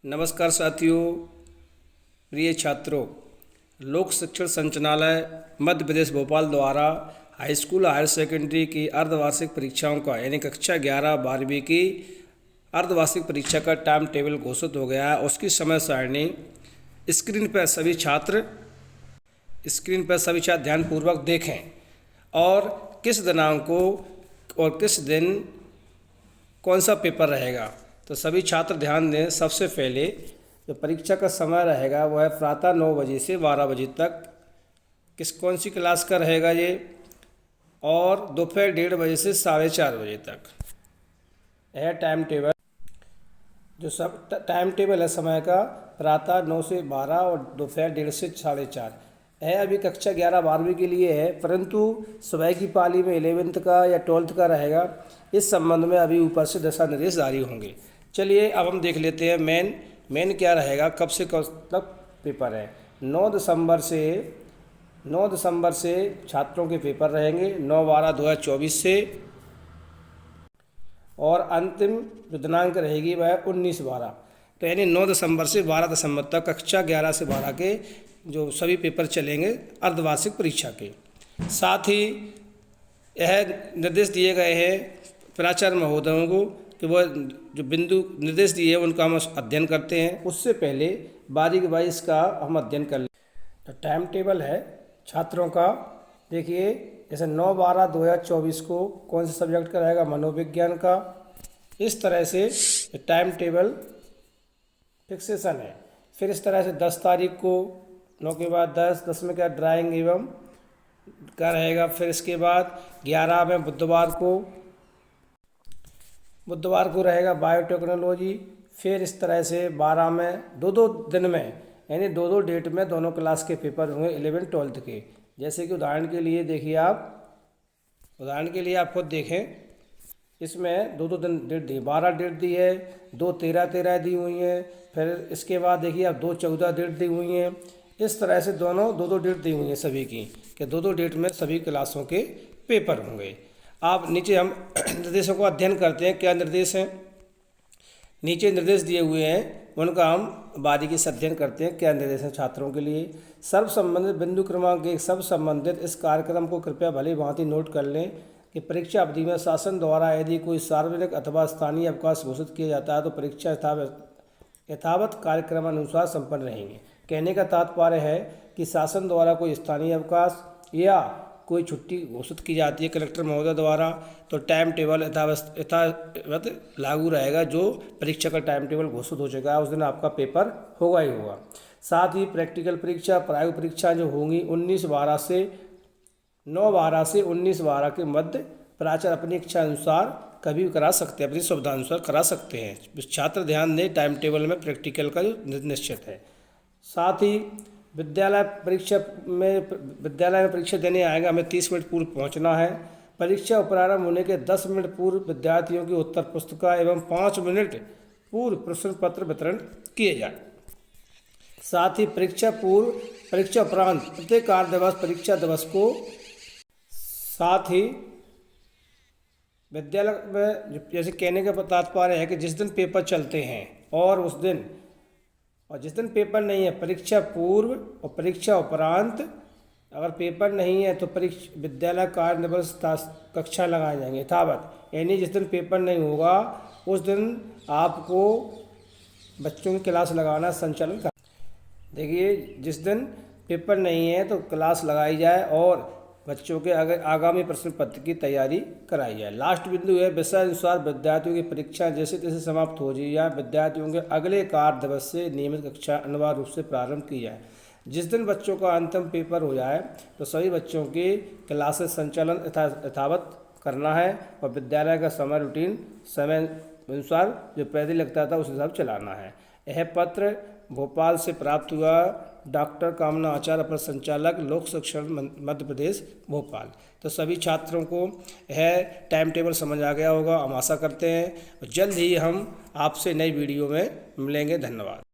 नमस्कार साथियों, प्रिय छात्रों। लोक शिक्षण संचालनालय मध्य प्रदेश भोपाल द्वारा हाई स्कूल हायर सेकेंडरी की अर्धवार्षिक परीक्षाओं का यानी कक्षा 11-12वीं की अर्धवार्षिक परीक्षा का टाइम टेबल घोषित हो गया है। उसकी समय सारणी स्क्रीन पर सभी छात्र ध्यानपूर्वक देखें और किस दिनांक को और किस दिन कौन सा पेपर रहेगा। तो सभी छात्र ध्यान दें। सबसे पहले जो परीक्षा का समय रहेगा वह है प्रातः 9 बजे से 12 बजे तक। कौन सी क्लास का रहेगा ये, और दोपहर 1:30 बजे से 4:30 बजे तक। यह टाइम टेबल टाइम टेबल है समय का, प्रातः 9 से 12 और दोपहर 1:30 से 4:30 है। अभी कक्षा 11-12वीं के लिए है, परंतु सुबह की पाली में 11th का या 12th का रहेगा। इस संबंध में अभी ऊपर से दिशा निर्देश जारी होंगे। चलिए अब हम देख लेते हैं मेन क्या रहेगा, कब से कब तक पेपर है। 9 दिसंबर से छात्रों के पेपर रहेंगे 9/12/2024 से, और अंतिम जो दिनांक रहेगी वह 19/12। तो यानी 9 दिसंबर से 12 दिसंबर तक कक्षा 11 से 12 के जो सभी पेपर चलेंगे अर्धवार्षिक परीक्षा के। साथ ही यह निर्देश दिए गए हैं प्राचार्य महोदयों को कि वह जो बिंदु निर्देश दिए हैं उनका हम अध्ययन करते हैं। उससे पहले बारीक वाइज का हम अध्ययन कर लें। तो टाइम टेबल है छात्रों का, देखिए जैसे 9/12/2024 को कौन से सब्जेक्ट का रहेगा, मनोविज्ञान का। इस तरह से टाइम टेबल फिक्सेशन है। फिर इस तरह से 10 तारीख को 9 के बाद 10 में क्या ड्राइंग एवं का रहेगा। फिर इसके बाद 11 में बुधवार को रहेगा बायोटेक्नोलॉजी। फिर इस तरह से 12 में 2 दिन में यानी 2 डेट में दोनों क्लास के पेपर होंगे 11th-12th के। जैसे कि उदाहरण के लिए देखिए आप खुद देखें, इसमें 2 दिन डेट दी, 12 डेट दी है, 2 13 दी हुई हैं। फिर इसके बाद देखिए आप 2 14 डेट दी हुई हैं। इस तरह से दोनों 2 डेट दी हुई हैं सभी की, कि 2 डेट में सभी क्लासों के पेपर होंगे। आप नीचे हम निर्देशों को अध्ययन करते हैं। क्या निर्देश हैं, नीचे निर्देश दिए हुए हैं, उनका हम बारीकी से अध्ययन करते हैं। क्या निर्देश हैं छात्रों के लिए। सर्व संबंधित बिंदु क्रमांक 1 सब संबंधित इस कार्यक्रम को कृपया भली भांति नोट कर लें कि परीक्षा अवधि में शासन द्वारा यदि कोई सार्वजनिक अथवा स्थानीय अवकाश घोषित किया जाता है तो परीक्षा यथावत कार्यक्रमानुसार संपन्न रहेंगे। कहने का तात्पर्य है कि शासन द्वारा कोई स्थानीय अवकाश या कोई छुट्टी घोषित की जाती है कलेक्टर महोदय द्वारा, तो टाइम टेबल यथावत लागू रहेगा। जो परीक्षा का टाइम टेबल घोषित हो चुका है उस दिन आपका पेपर होगा ही होगा। साथ ही प्रैक्टिकल परीक्षा, प्रायोगिक परीक्षा जो होंगी 9/12 से 19/12 के मध्य प्राचार्य अपनी इच्छा अनुसार कभी भी करा सकते हैं, अपनी सुविधा अनुसार करा सकते हैं। छात्र ध्यान दें, टाइम टेबल में प्रैक्टिकल का जो निश्चित है। साथ ही विद्यालय में परीक्षा देने आएगा, हमें 30 मिनट पूर्व पहुंचना है। परीक्षा प्रारंभ होने के 10 मिनट पूर्व विद्यार्थियों की उत्तर पुस्तिका एवं 5 मिनट पूर्व प्रश्न पत्र वितरण किए जाए। साथ ही परीक्षा पूर्व परीक्षा उपरांत प्रत्येक कार्य दिवस परीक्षा दिवस को, साथ ही विद्यालय में जैसे कहने का तात्पर्य है कि जिस दिन पेपर चलते हैं और जिस दिन पेपर नहीं है, परीक्षा पूर्व और परीक्षा उपरांत अगर पेपर नहीं है तो विद्यालय कार्य दिवस कक्षा लगाए जाएंगे यथावत। यानी जिस दिन पेपर नहीं होगा उस दिन आपको बच्चों की क्लास लगाना संचालन कर। देखिए जिस दिन पेपर नहीं है तो क्लास लगाई जाए और बच्चों के आगामी प्रश्न पत्र की तैयारी कराई जाए। लास्ट बिंदु है विषय अनुसार विद्यार्थियों की परीक्षा जैसे तैसे समाप्त हो जाए या विद्यार्थियों के अगले कार्य दिवस से नियमित कक्षा अनिवार्य रूप से प्रारंभ की जाए। जिस दिन बच्चों का अंतिम पेपर हो जाए तो सभी बच्चों की क्लासेस संचालन यथावत करना है और विद्यालय का समय रूटीन समय अनुसार जो पहले लगता था उस हिसाब चलाना है। यह पत्र भोपाल से प्राप्त हुआ डॉक्टर कामना आचार्य, अपर संचालक लोक शिक्षण मध्य प्रदेश भोपाल। तो सभी छात्रों को यह टाइम टेबल समझ आ गया होगा, हम आशा करते हैं। जल्द ही हम आपसे नई वीडियो में मिलेंगे। धन्यवाद।